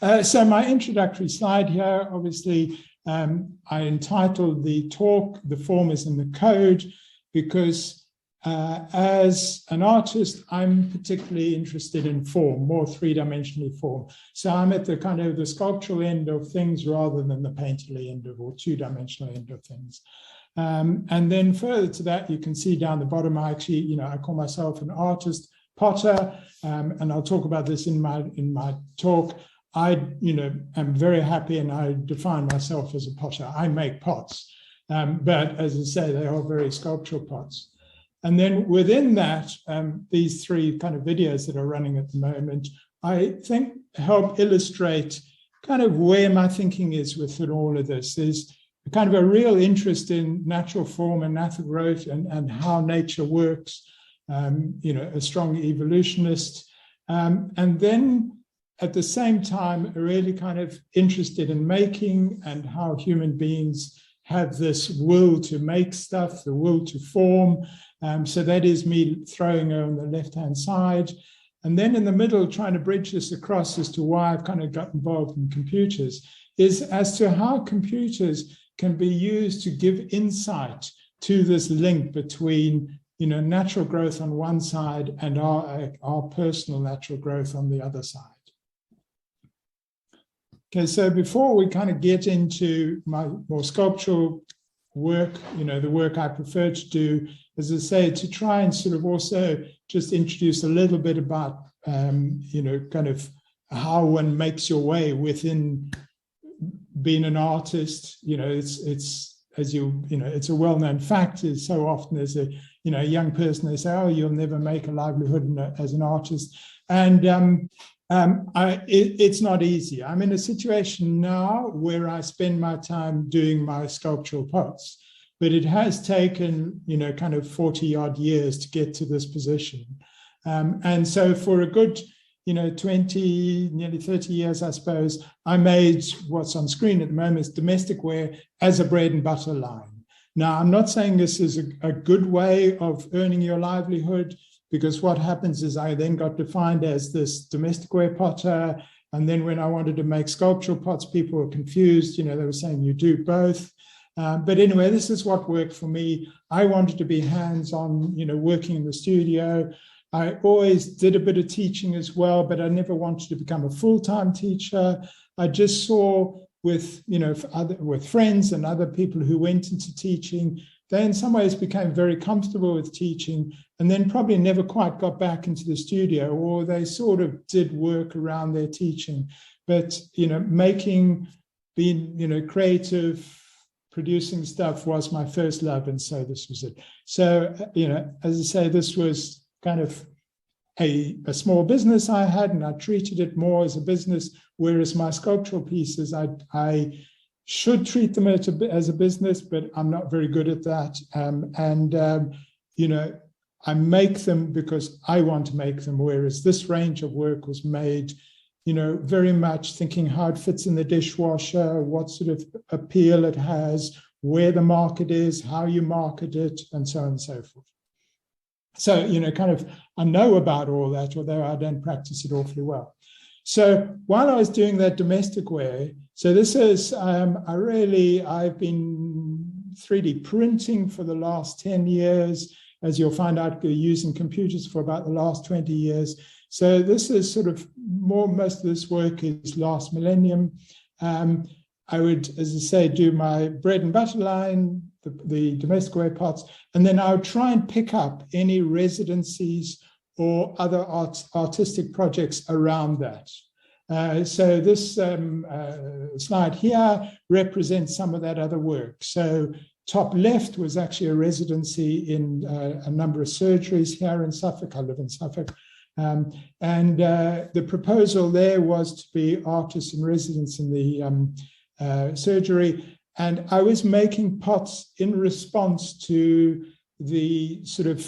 So my introductory slide here, obviously, I entitled the talk, "The Form is in the Code," because as an artist, I'm particularly interested in form, more three-dimensionally form. So I'm at the kind of the sculptural end of things rather than the painterly end of, or two-dimensional end of things. And then further to that, you can see down the bottom, I actually, I call myself an artist potter, and I'll talk about this in my talk. I, am very happy, and I define myself as a potter. I make pots, but as I say, they are very sculptural pots. And then within that, these three kind of videos that are running at the moment, I think help illustrate kind of where my thinking is within all of this. There's kind of a real interest in natural form and natural growth and how nature works, a strong evolutionist. And then at the same time, really kind of interested in making and how human beings have this will to make stuff, the will to form. So that is me throwing on the left-hand side. And then in the middle, trying to bridge this across as to why I've kind of got involved in computers, is as to how computers can be used to give insight to this link between, natural growth on one side and our personal natural growth on the other side. Okay, so before we kind of get into my more sculptural work, the work I prefer to do, as I say, to try and sort of also just introduce a little bit about, kind of how one makes your way within being an artist. It's as it's a well-known fact is so often as a young person, they say, oh, you'll never make a livelihood as an artist. And it's not easy. I'm in a situation now where I spend my time doing my sculptural pots, but it has taken, kind of 40 odd years to get to this position. And so for a good, 20, nearly 30 years, I suppose, I made what's on screen at the moment is domestic wear as a bread and butter line. Now, I'm not saying this is a good way of earning your livelihood, because what happens is I then got defined as this domestic wear potter. And then when I wanted to make sculptural pots, people were confused. They were saying you do both. But anyway, this is what worked for me. I wanted to be hands-on, working in the studio. I always did a bit of teaching as well, but I never wanted to become a full-time teacher. I just saw with, with friends and other people who went into teaching, they in some ways became very comfortable with teaching and then probably never quite got back into the studio, or they sort of did work around their teaching. But, being, creative, producing stuff was my first love. And so this was it. So, as I say, this was kind of a small business I had, and I treated it more as a business, whereas my sculptural pieces, I should treat them as a business, but I'm not very good at that. I make them because I want to make them, whereas this range of work was made, very much thinking how it fits in the dishwasher, what sort of appeal it has, where the market is, how you market it, and so on and so forth. So, kind of, I know about all that, although I don't practice it awfully well. So while I was doing that domestic wear, so this is, I've been 3D printing for the last 10 years, as you'll find out, using computers for about the last 20 years. So this is sort of most of this work is last millennium. I would, as I say, do my bread and butter line, the domestic wear pots, and then I would try and pick up any residencies or other artistic projects around that. So this slide here represents some of that other work. So top left was actually a residency in a number of surgeries here in Suffolk. I live in Suffolk. The proposal there was to be artists in residence in the surgery. And I was making pots in response to the sort of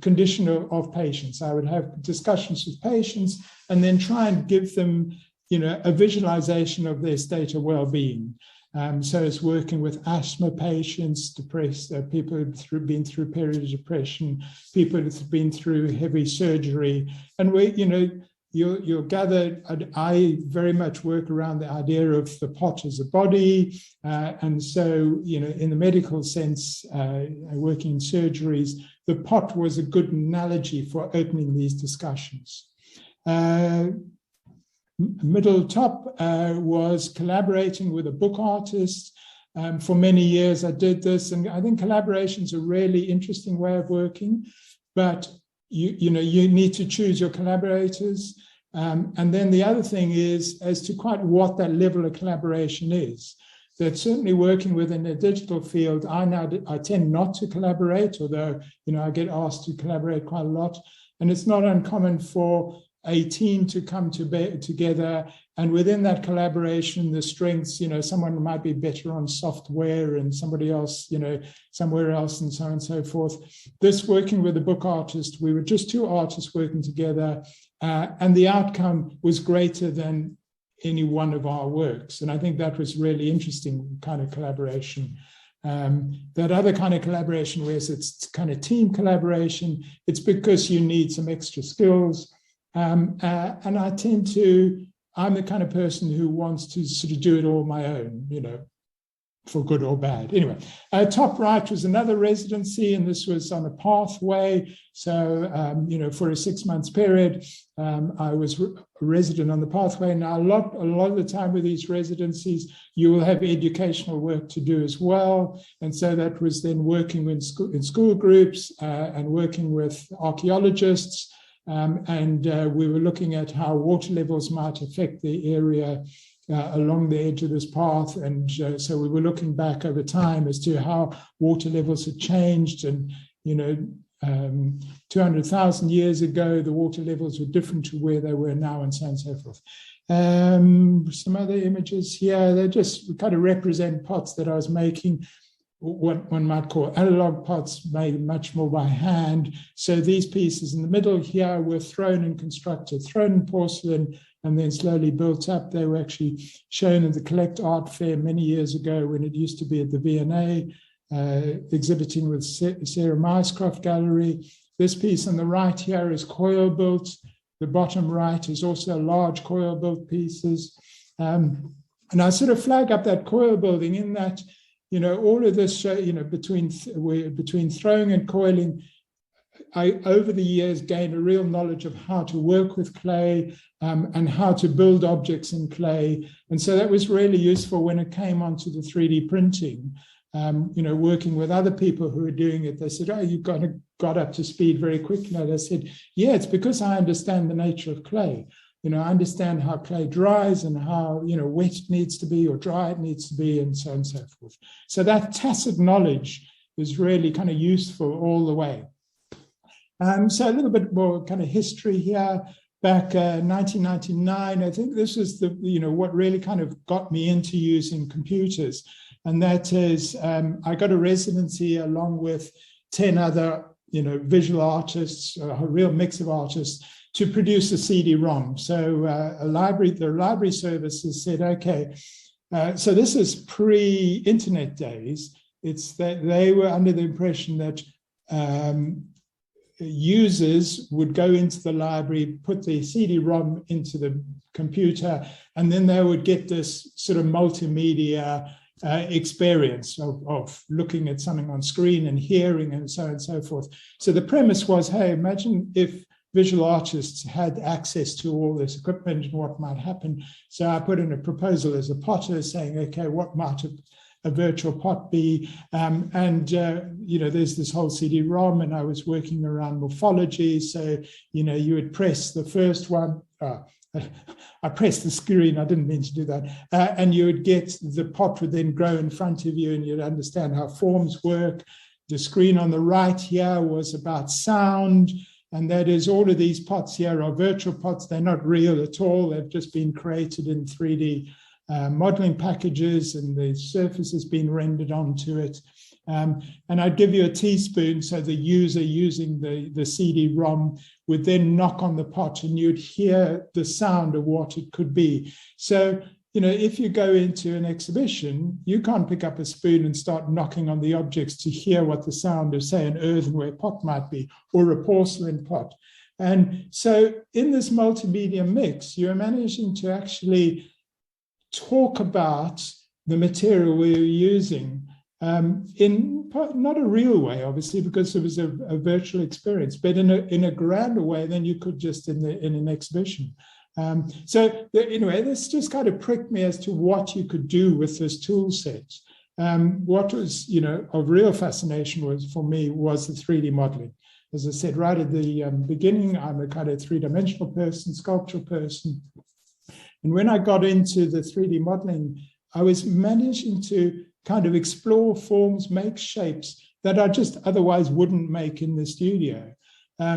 condition of patients. I would have discussions with patients and then try and give them, a visualization of their state of well-being. So it's working with asthma patients, depressed, people who've been through a period of depression, people who've been through heavy surgery. And we, you'll gather, I very much work around the idea of the pot as a body. And so, in the medical sense, working in surgeries, the pot was a good analogy for opening these discussions. Middle top was collaborating with a book artist. For many years I did this, and I think collaboration is a really interesting way of working, but you need to choose your collaborators. And then the other thing is as to quite what that level of collaboration is. That certainly working within a digital field, I tend not to collaborate, although I get asked to collaborate quite a lot. And it's not uncommon for a team to come together, and within that collaboration, the strengths, someone might be better on software and somebody else, somewhere else, and so on and so forth. This working with a book artist, we were just two artists working together, and the outcome was greater than any one of our works. And I think that was really interesting kind of collaboration. That other kind of collaboration where it's kind of team collaboration, it's because you need some extra skills. And I'm the kind of person who wants to sort of do it all on my own, for good or bad. Anyway, top right was another residency, and this was on a pathway. So, for a 6 months period, I was a resident on the pathway. Now, a lot of the time with these residencies, you will have educational work to do as well. And so that was then working in school groups and working with archaeologists. We were looking at how water levels might affect the area along the edge of this path. And so we were looking back over time as to how water levels had changed. And, 200,000 years ago, the water levels were different to where they were now, and so on and so forth. Some other images here, they just kind of represent pots that I was making, what one might call analog pots, made much more by hand. So these pieces in the middle here were thrown and constructed, thrown in porcelain, and then slowly built up. They were actually shown at the Collect Art Fair many years ago when it used to be at the V&A, exhibiting with Sarah Mycroft Gallery. This piece on the right here is coil built. The bottom right is also large coil built pieces. And I sort of flag up that coil building in that, all of this, between throwing and coiling, I, over the years, gained a real knowledge of how to work with clay and how to build objects in clay. And so that was really useful when it came onto the 3D printing. Working with other people who were doing it, they said, oh, you got up to speed very quickly. And I said, yeah, it's because I understand the nature of clay. I understand how clay dries and how, wet it needs to be or dry it needs to be, and so on and so forth. So that tacit knowledge is really kind of useful all the way. So a little bit more kind of history here. Back 1999, I think this is what really kind of got me into using computers. And that is, I got a residency along with 10 other, visual artists, a real mix of artists, to produce a CD-ROM. So the library services said, okay, so this is pre-internet days. It's that they were under the impression that users would go into the library, put the CD-ROM into the computer, and then they would get this sort of multimedia experience of looking at something on screen and hearing and so on and so forth. So the premise was, hey, imagine if visual artists had access to all this equipment and what might happen. So I put in a proposal as a potter saying, okay, what might a virtual pot be? There's this whole CD-ROM, and I was working around morphology. So, you would press the first one. I pressed the screen, I didn't mean to do that. And you would get, the pot would then grow in front of you and you'd understand how forms work. The screen on the right here was about sound. And that is, all of these pots here are virtual pots. They're not real at all. They've just been created in 3D modeling packages, and the surface has been rendered onto it. And I'd give you a teaspoon, so the user using the CD-ROM would then knock on the pot and you'd hear the sound of what it could be. So, if you go into an exhibition, you can't pick up a spoon and start knocking on the objects to hear what the sound of, say, an earthenware pot might be, or a porcelain pot. And so in this multimedia mix, you're managing to actually talk about the material we're using in not a real way, obviously, because it was a virtual experience, but in a grander way than you could just in an exhibition. Anyway, this just kind of pricked me as to what you could do with this tool set. What was, of real fascination for me was the 3D modeling. As I said right at the beginning, I'm a kind of three-dimensional person, sculptural person. And when I got into the 3D modeling, I was managing to kind of explore forms, make shapes that I just otherwise wouldn't make in the studio.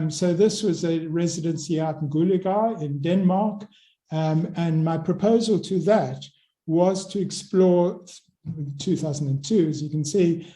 So this was a residency out in Gullegar in Denmark. And my proposal to that was to explore, 2002, as you can see,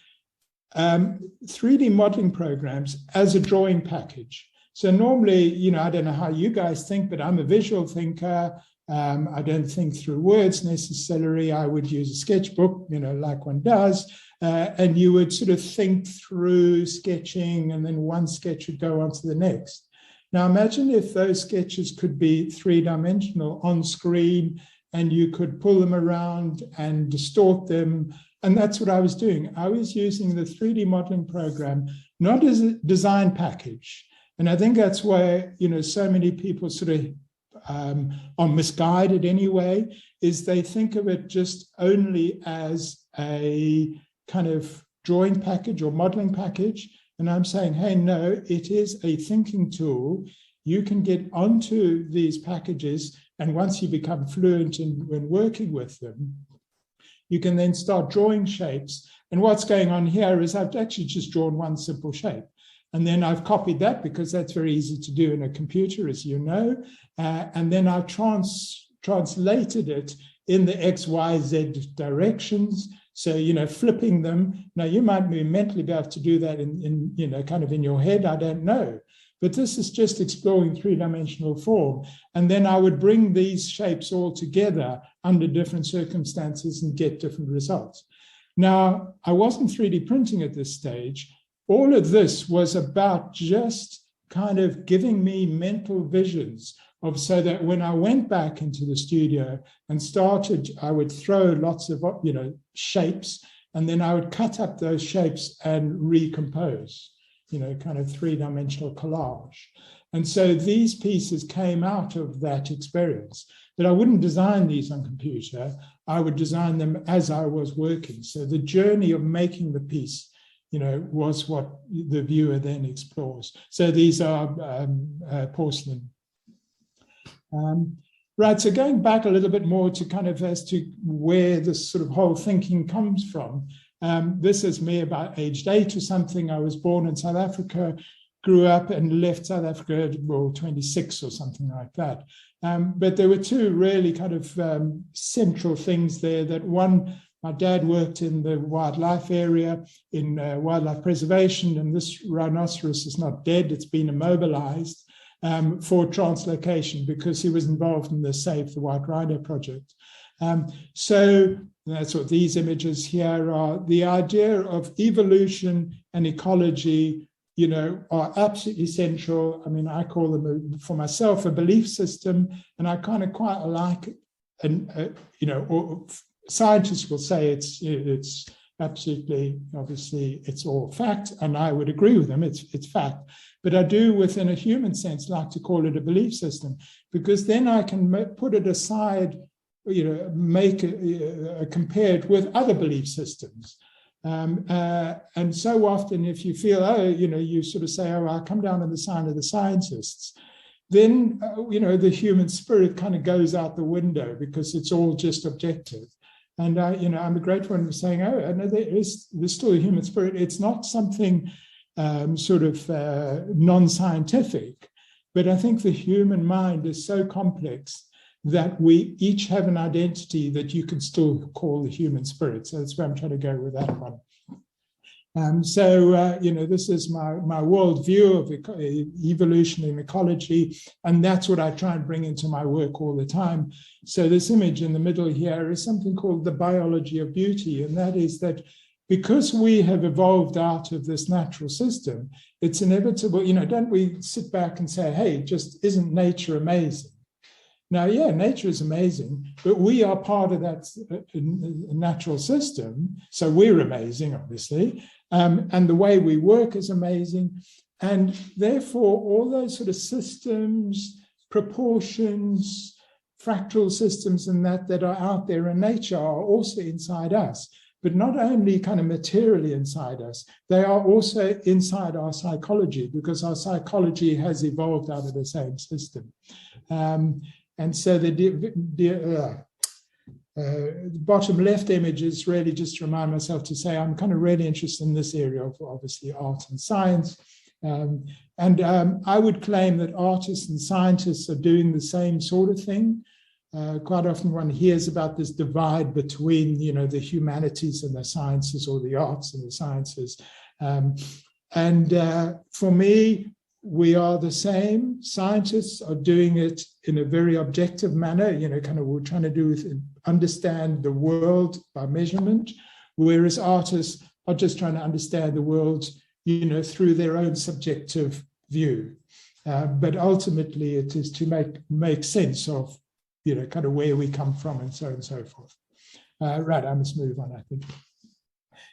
3D modeling programs as a drawing package. So normally, I don't know how you guys think, but I'm a visual thinker. I don't think through words necessarily. I would use a sketchbook, like one does, and you would sort of think through sketching, and then one sketch would go on to the next. Now imagine if those sketches could be three-dimensional on screen, and you could pull them around and distort them. And that's what I was doing. I was using the 3D modeling program, not as a design package. And I think that's why, so many people sort of are misguided anyway, is they think of it just only as a kind of drawing package or modeling package. And I'm saying, hey, no, it is a thinking tool. You can get onto these packages, and once you become fluent when working with them, you can then start drawing shapes. And what's going on here is I've actually just drawn one simple shape. And then I've copied that because that's very easy to do in a computer, as you know. And then I've translated it in the X, Y, Z directions. So, flipping them. Now, you might mentally be able to do that in kind of in your head. I don't know. But this is just exploring three-dimensional form. And then I would bring these shapes all together under different circumstances and get different results. Now, I wasn't 3D printing at this stage. All of this was about just kind of giving me mental visions of, so that when I went back into the studio and started, I would throw lots of, shapes, and then I would cut up those shapes and recompose, kind of three-dimensional collage. And so these pieces came out of that experience. But I wouldn't design these on computer. I would design them as I was working. So the journey of making the piece, was what the viewer then explores. So these are porcelain. Right, so going back a little bit more to kind of as to where this sort of whole thinking comes from. This is me about aged 8 or something. I was born in South Africa, grew up and left South Africa at 26 or something like that. But there were two really kind of central things there. That one, my dad worked in the wildlife area, in wildlife preservation, and this rhinoceros is not dead, it's been immobilized for translocation because he was involved in the Save the White Rhino project. So that's what these images here are. The idea of evolution and ecology, are absolutely essential. I mean, I call them, for myself, a belief system, and I kind of quite like, or scientists will say it's absolutely, obviously, it's all fact, and I would agree with them, it's fact. But I do, within a human sense, like to call it a belief system, because then I can put it aside, make it, compare it with other belief systems. And so often, if you feel, you sort of say, I come down on the side of the scientists, then, the human spirit kind of goes out the window because it's all just objective. And, I'm a great one for saying, no, there's still a human spirit. It's not something non-scientific, but I think the human mind is so complex that we each have an identity that you can still call the human spirit. So that's where I'm trying to go with that one. This is my world view of evolution and ecology, and that's what I try and bring into my work all the time. So this image in the middle here is something called the biology of beauty, and that is that because we have evolved out of this natural system, it's inevitable, don't we sit back and say, hey, just isn't nature amazing? Now, yeah, nature is amazing, but we are part of that natural system. So we're amazing, obviously. And the way we work is amazing. And therefore, all those sort of systems, proportions, fractal systems and that are out there in nature are also inside us. But not only kind of materially inside us, they are also inside our psychology, because our psychology has evolved out of the same system. And so the bottom left image is really just to remind myself to say I'm kind of really interested in this area of obviously art and science. I would claim that artists and scientists are doing the same sort of thing. Quite often one hears about this divide between, the humanities and the sciences, or the arts and the sciences. For me, we are the same. Scientists are doing it in a very objective manner, kind of we're trying to do with understand the world by measurement, whereas artists are just trying to understand the world, through their own subjective view. But ultimately, it is to make sense of, kind of where we come from and so on and so forth. Right, I must move on, I think.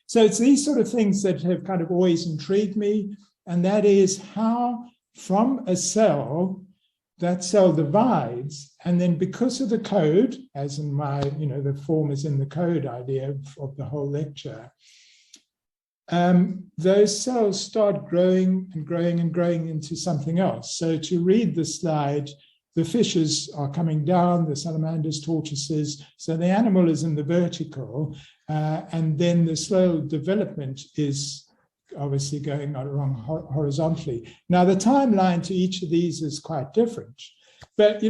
So it's these sort of things that have kind of always intrigued me, and that is how from a cell, that cell divides, and then because of the code, as in my, the form is in the code idea of the whole lecture, those cells start growing and growing and growing into something else. So to read the slide, the fishes are coming down, the salamanders, tortoises. So the animal is in the vertical, and then the slow development is obviously going along horizontally. Now, the timeline to each of these is quite different. But,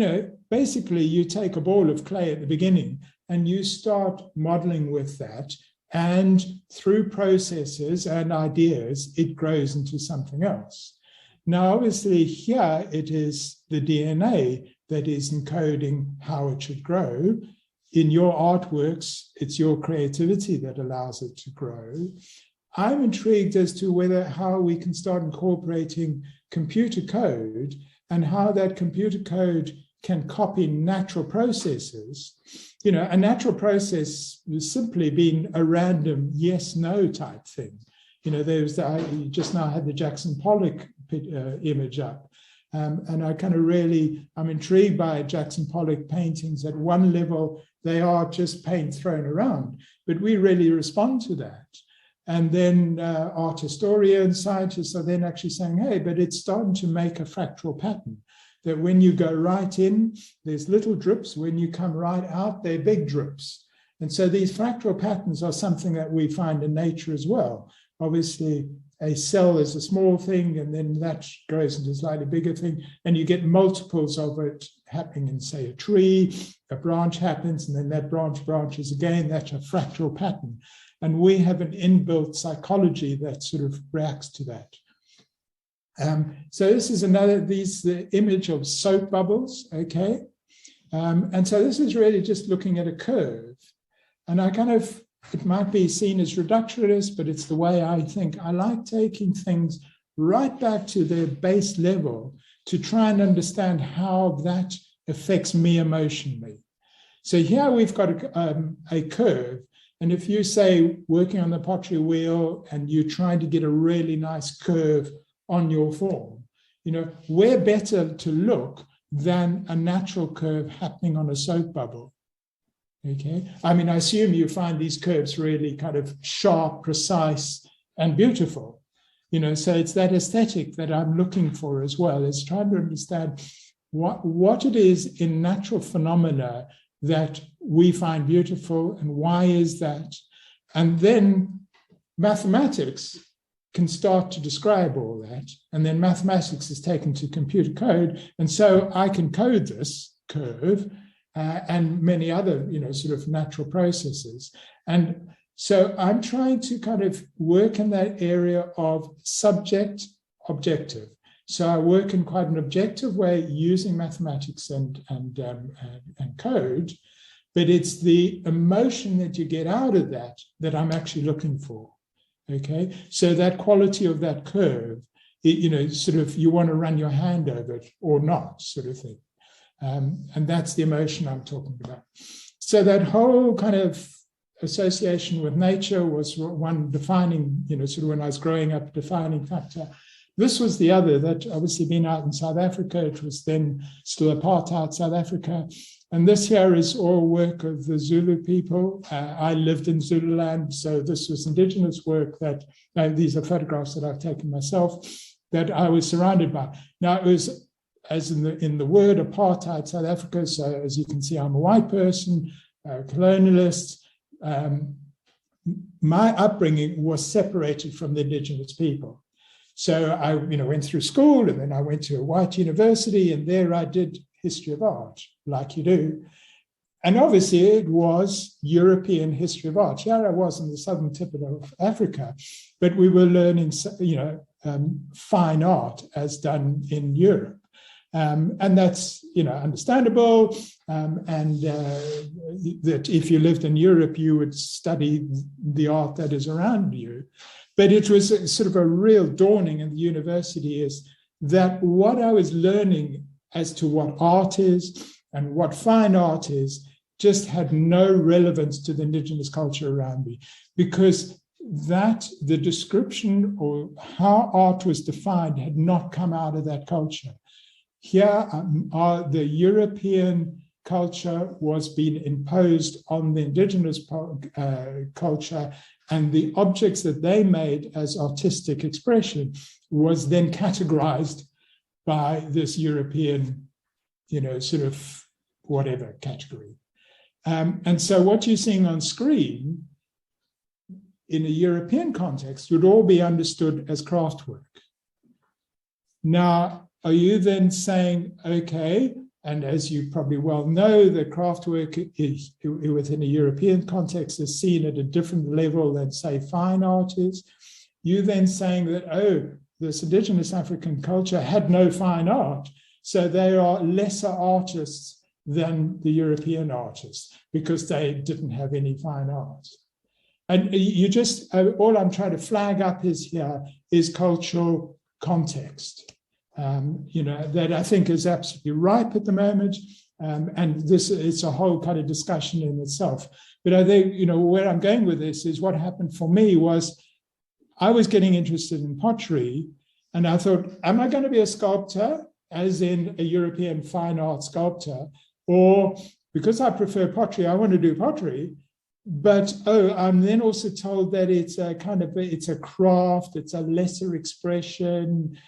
basically you take a ball of clay at the beginning and you start modeling with that. And through processes and ideas, it grows into something else. Now, obviously, here it is the DNA that is encoding how it should grow. In your artworks, it's your creativity that allows it to grow. I'm intrigued as to how we can start incorporating computer code and how that computer code can copy natural processes. A natural process has simply been a random yes-no type thing. You just now had the Jackson Pollock image up. And I'm intrigued by Jackson Pollock paintings. At one level, they are just paint thrown around, but we really respond to that. And then art historians, scientists are then actually saying, hey, but it's starting to make a fractal pattern, that when you go right in, there's little drips. When you come right out, they're big drips. And so these fractal patterns are something that we find in nature as well. Obviously, a cell is a small thing, and then that grows into a slightly bigger thing, and you get multiples of it happening in, say, a tree. A branch happens, and then that branch branches again. That's a fractal pattern. And we have an inbuilt psychology that sort of reacts to that. So this is the image of soap bubbles, okay? And so this is really just looking at a curve. And it might be seen as reductionist, but it's the way I think. I like taking things right back to their base level to try and understand how that affects me emotionally. So here we've got a curve. And if you say working on the pottery wheel and you're trying to get a really nice curve on your form, where better to look than a natural curve happening on a soap bubble? Okay. I assume you find these curves really kind of sharp, precise, and beautiful. So it's that aesthetic that I'm looking for as well, is trying to understand what it is in natural phenomena that we find beautiful, and why is that? And then mathematics can start to describe all that. And then mathematics is taken to computer code. And so I can code this curve and many other, sort of natural processes. And so I'm trying to kind of work in that area of subject, objective. So I work in quite an objective way using mathematics and code, but it's the emotion that you get out of that that I'm actually looking for. Okay, so that quality of that curve, sort of you want to run your hand over it or not, sort of thing. And that's the emotion I'm talking about. So that whole kind of association with nature was one defining, sort of when I was growing up, defining factor. This was the other, that obviously being out in South Africa, it was then still apartheid South Africa. And this here is all work of the Zulu people. I lived in Zululand, so this was indigenous work that, these are photographs that I've taken myself, that I was surrounded by. Now, it was, as in the word, apartheid South Africa, so as you can see, I'm a white person, colonialist. My upbringing was separated from the indigenous people. So I went through school, and then I went to a white university, and there I did history of art, like you do. And obviously it was European history of art. Here I was in the southern tip of Africa, but we were learning, fine art as done in Europe. And that's, understandable. And that if you lived in Europe, you would study the art that is around you. But it was sort of a real dawning in the university is that what I was learning as to what art is and what fine art is just had no relevance to the indigenous culture around me, because that the description or how art was defined had not come out of that culture. Here, the European culture was being imposed on the indigenous culture, and the objects that they made as artistic expression was then categorized by this European, sort of whatever category. And so what you're seeing on screen in a European context would all be understood as craft work. Now, are you then saying, okay, and as you probably well know, the craft work is within a European context is seen at a different level than, say, fine art is. You then saying that, this indigenous African culture had no fine art, so they are lesser artists than the European artists because they didn't have any fine art. And you just, all I'm trying to flag up is cultural context. That I think is absolutely ripe at the moment. And this it's a whole kind of discussion in itself. But I think, where I'm going with this is what happened for me was I was getting interested in pottery, and I thought, am I going to be a sculptor, as in a European fine art sculptor? Or because I prefer pottery, I want to do pottery. But, I'm then also told that it's a craft, it's a lesser expression.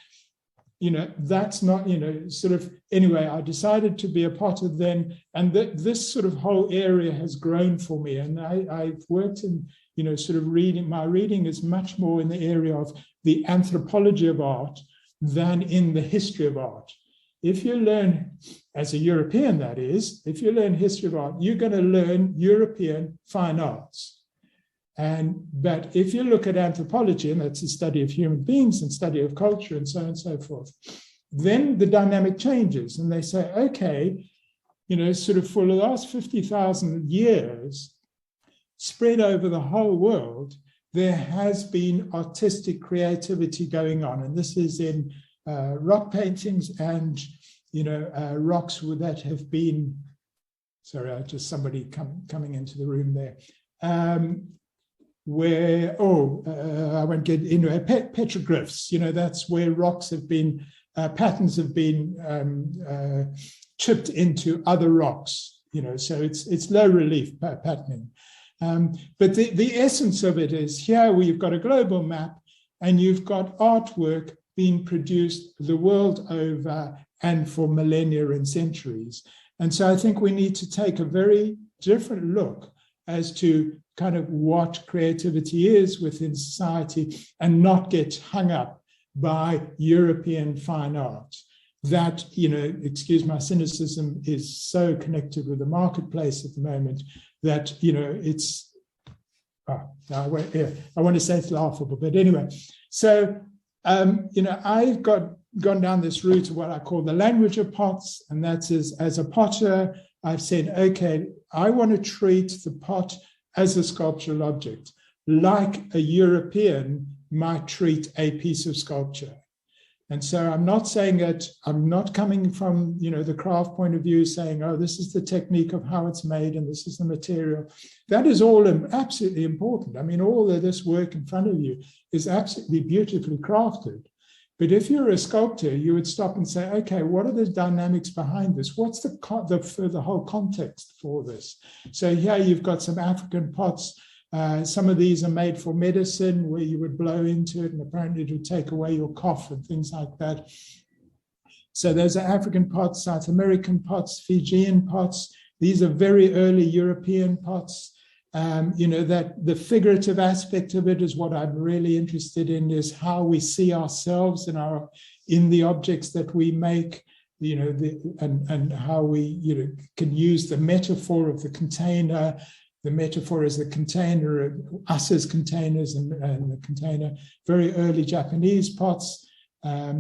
That's not, sort of, anyway, I decided to be a potter then, and this sort of whole area has grown for me. And I've worked in, sort of reading, my reading is much more in the area of the anthropology of art than in the history of art. If you learn, as a European that is, if you learn history of art, you're going to learn European fine arts. But if you look at anthropology, and that's the study of human beings and study of culture and so on and so forth, then the dynamic changes. And they say, okay, sort of for the last 50,000 years, spread over the whole world, there has been artistic creativity going on. And this is in rock paintings and, rocks that have been, sorry, just somebody coming into the room there. Where, I won't get into it, petroglyphs, that's where rocks have been, patterns have been chipped into other rocks, so it's low relief patterning. But the essence of it is here we've got a global map and you've got artwork being produced the world over and for millennia and centuries. And so I think we need to take a very different look as to kind of what creativity is within society and not get hung up by European fine art. That, excuse my cynicism, is so connected with the marketplace at the moment that, it's, I want to say it's laughable, but anyway. So, I've gone down this route of what I call the language of pots, and that's as a potter, I've said, okay, I want to treat the pot as a sculptural object, like a European might treat a piece of sculpture. And so I'm not saying that, I'm not coming from, the craft point of view saying, oh, this is the technique of how it's made and this is the material. That is all absolutely important. I mean, all of this work in front of you is absolutely beautifully crafted. But if you're a sculptor, you would stop and say, okay, what are the dynamics behind this? What's the whole context for this? So here you've got some African pots. Some of these are made for medicine, where you would blow into it and apparently it would take away your cough and things like that. So those are African pots, South American pots, Fijian pots. These are very early European pots. That the figurative aspect of it is what I'm really interested in, is how we see ourselves in the objects that we make, and how we can use the metaphor of the container. The metaphor is the container, us as containers, and the container. Very early Japanese pots,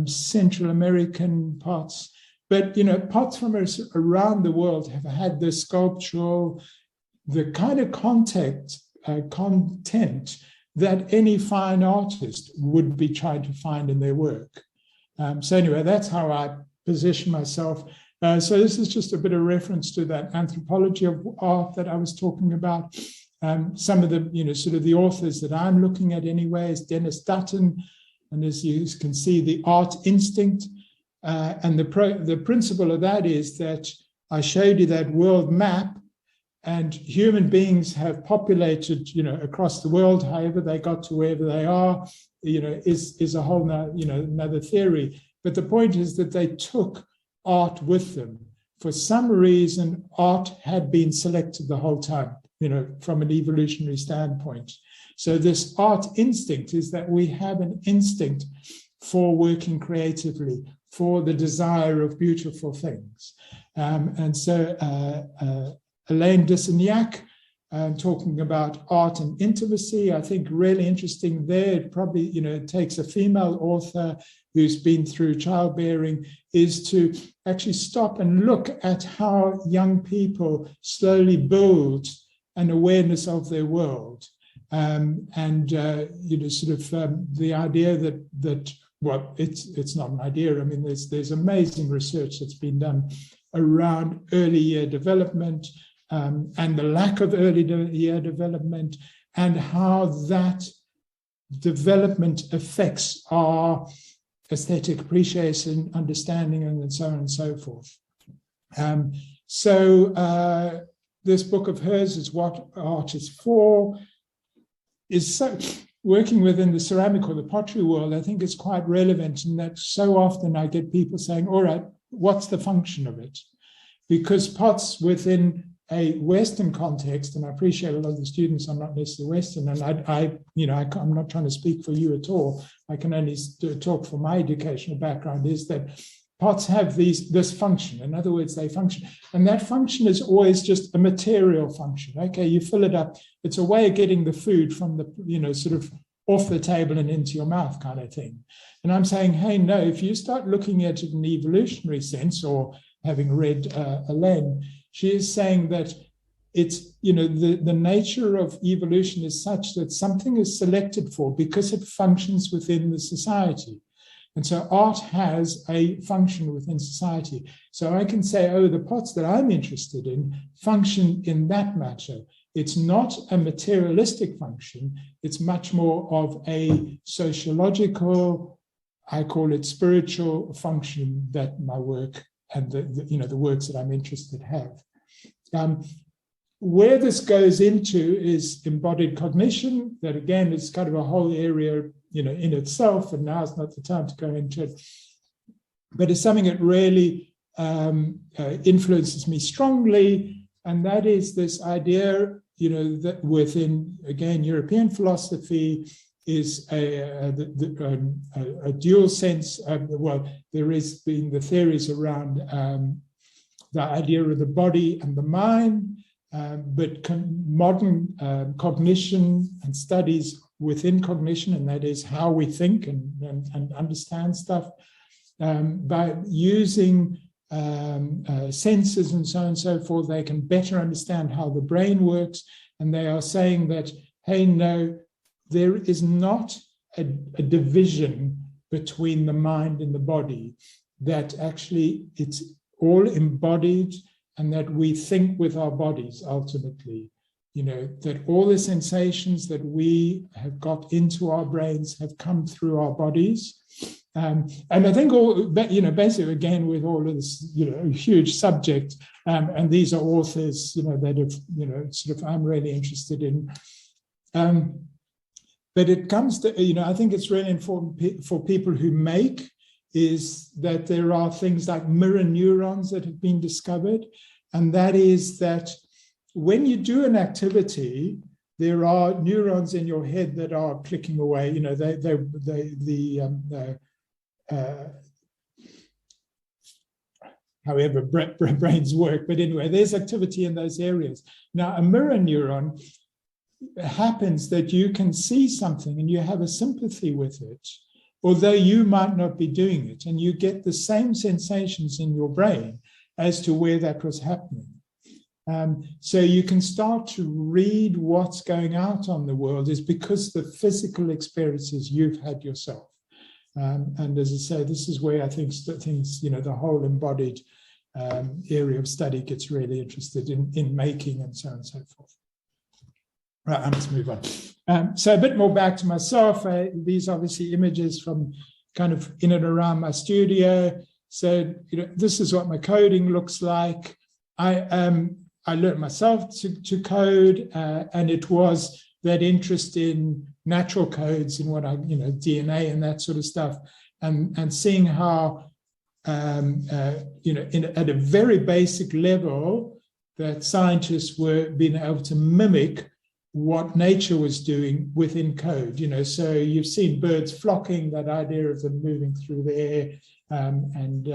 Central American pots, but pots from around the world have had this sculptural, the kind of content that any fine artist would be trying to find in their work. So anyway, that's how I position myself. So this is just a bit of reference to that anthropology of art that I was talking about. Some of the, sort of the authors that I'm looking at anyway is Dennis Dutton, and as you can see, the art instinct. And the principle of that is that I showed you that world map, and human beings have populated, across the world, however they got to wherever they are, is a whole, another theory. But the point is that they took art with them. For some reason, art had been selected the whole time, from an evolutionary standpoint. So this art instinct is that we have an instinct for working creatively, for the desire of beautiful things. And so Elaine Dissignac, talking about art and intimacy, I think really interesting there. It probably, it takes a female author who's been through childbearing, is to actually stop and look at how young people slowly build an awareness of their world. The idea that well, it's not an idea. I mean, there's amazing research that's been done around early year development, and the lack of early year development, and how that development affects our aesthetic appreciation, understanding, and so on and so forth. This book of hers is What Art is For, is so working within the ceramic or the pottery world. I think it's quite relevant in that so often I get people saying, all right, what's the function of it? Because pots within a Western context, and I appreciate a lot of the students are not necessarily Western, and I'm not trying to speak for you at all. I can only talk for my educational background, is that pots have this function. In other words, they function. And that function is always just a material function. Okay, you fill it up. It's a way of getting the food from the, sort of off the table and into your mouth kind of thing. And I'm saying, hey, no, if you start looking at it in an evolutionary sense, or having read Elaine, she is saying that it's, the nature of evolution is such that something is selected for because it functions within the society. And so art has a function within society. So I can say, oh, the pots that I'm interested in function in that matter. It's not a materialistic function. It's much more of a sociological, I call it spiritual function, that my work and the works that I'm interested have. Where this goes into is embodied cognition, that again is kind of a whole area in itself, and now is not the time to go into it. But it's something that really influences me strongly, and that is this idea, that within, again, European philosophy is a dual sense. There has been the theories around the idea of the body and the mind, but modern cognition and studies within cognition, and that is how we think and understand stuff, by using senses and so on and so forth. They can better understand how the brain works. And they are saying that, hey, no, there is not a division between the mind and the body, that actually it's all embodied, and that we think with our bodies ultimately. That all the sensations that we have got into our brains have come through our bodies. And I think basically, again, with all of this, huge subject, and these are authors, that have, sort of, I'm really interested in. But it comes to, I think it's really important for people who make, is that there are things like mirror neurons that have been discovered. And that is that when you do an activity, there are neurons in your head that are clicking away. However brains work. But anyway, there's activity in those areas. Now, a mirror neuron happens that you can see something and you have a sympathy with it, although you might not be doing it, and you get the same sensations in your brain as to where that was happening. So you can start to read what's going out on the world is because the physical experiences you've had yourself. And as I say, this is where I think things, the whole embodied area of study gets really interested in making and so on and so forth. Right, I must move on. So a bit more back to myself. These obviously images from kind of in and around my studio. So, this is what my coding looks like. I learned myself to code, and it was that interest in natural codes and what DNA and that sort of stuff, and seeing how, at a very basic level, that scientists were being able to mimic what nature was doing within code. So you've seen birds flocking, that idea of them moving through the air, and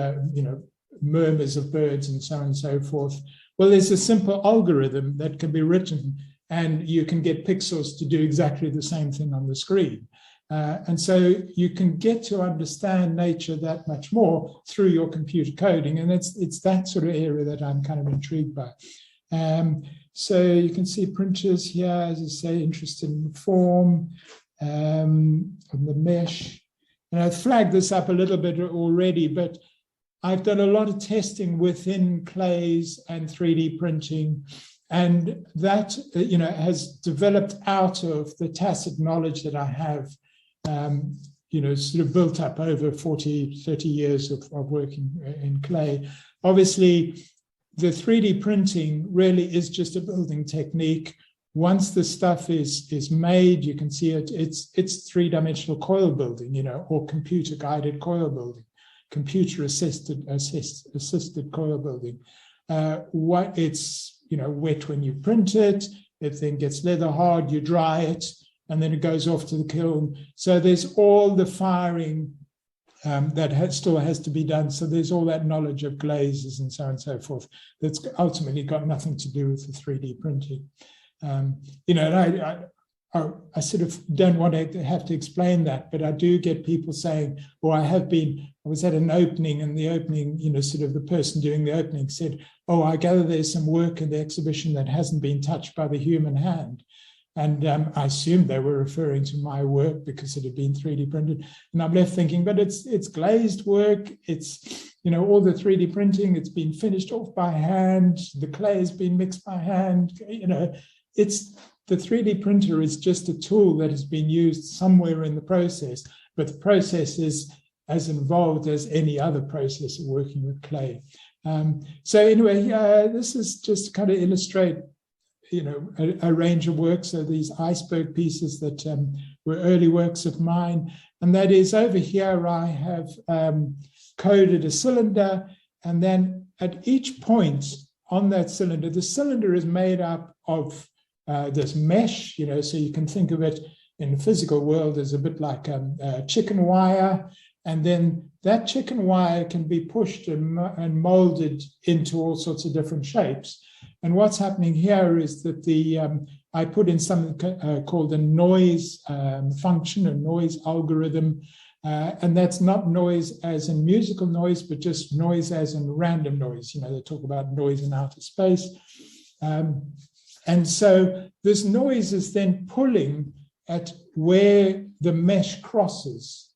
murmurs of birds and so on and so forth. Well, there's a simple algorithm that can be written, and you can get pixels to do exactly the same thing on the screen. And so you can get to understand nature that much more through your computer coding. And it's that sort of area that I'm kind of intrigued by. So you can see printers here, as I say, interested in the form, on the mesh. And I've flagged this up a little bit already, but I've done a lot of testing within clays and 3D printing, and that has developed out of the tacit knowledge that I have, sort of built up over 40, 30 years of working in clay. Obviously, the 3D printing really is just a building technique. Once the stuff is made, you can see it's three-dimensional coil building, or computer-guided coil building. Computer-assisted coil building. It's wet when you print it. It then gets leather hard. You dry it, and then it goes off to the kiln. So there's all the firing that still has to be done. So there's all that knowledge of glazes and so on and so forth that's ultimately got nothing to do with the 3D printing. And I sort of don't want to have to explain that, but I do get people saying, I was at an opening, and the opening, sort of the person doing the opening said, I gather there's some work in the exhibition that hasn't been touched by the human hand. And I assumed they were referring to my work because it had been 3D printed. And I'm left thinking, but it's glazed work. It's, all the 3D printing, it's been finished off by hand. The clay has been mixed by hand. The 3D printer is just a tool that has been used somewhere in the process, but the process is as involved as any other process of working with clay. So anyway, this is just to kind of illustrate, a range of works. So these iceberg pieces that were early works of mine, and that is over here I have coded a cylinder, and then at each point on that cylinder, the cylinder is made up of this mesh, so you can think of it in the physical world as a bit like a chicken wire. And then that chicken wire can be pushed and molded into all sorts of different shapes. And what's happening here is that I put in something called a noise function, a noise algorithm, And that's not noise as in musical noise, but just noise as in random noise. You know, they talk about noise in outer space. And so this noise is then pulling at where the mesh crosses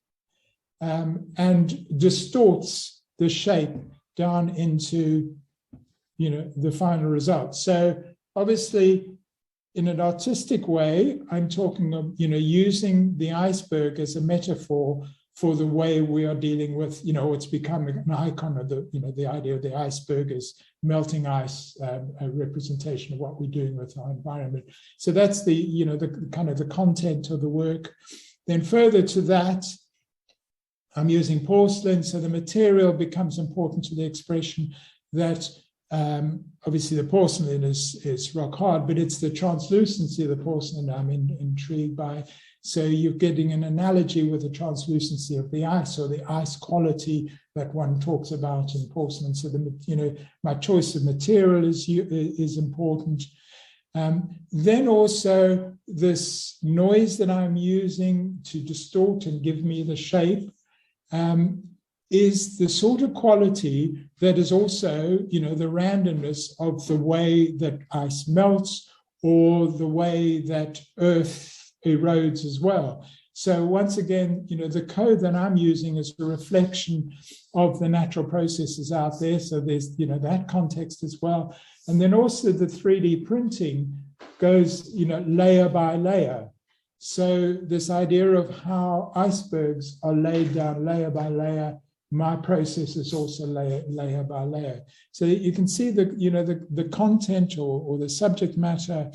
and distorts the shape down into, you know, the final result. So obviously, in an artistic way, I'm talking of, you know, using the iceberg as a metaphor for the way we are dealing with, you know, it's becoming an icon of the, you know, the idea of the iceberg as melting ice, a representation of what we're doing with our environment. So that's the, you know, the kind of the content of the work. Then further to that, I'm using porcelain, so the material becomes important to the expression that obviously the porcelain is rock hard, but it's the translucency of the porcelain I'm intrigued by. So you're getting an analogy with the translucency of the ice, or the ice quality that one talks about in porcelain. So the, you know, my choice of material is important. Then also this noise that I'm using to distort and give me the shape is the sort of quality that is also, you know, the randomness of the way that ice melts or the way that earth erodes as well. So once again, you know, the code that I'm using is a reflection of the natural processes out there. So there's, you know, that context as well. And then also the 3D printing goes, you know, layer by layer. So this idea of how icebergs are laid down layer by layer, my process is also layer by layer. So you can see the, you know, the content or the subject matter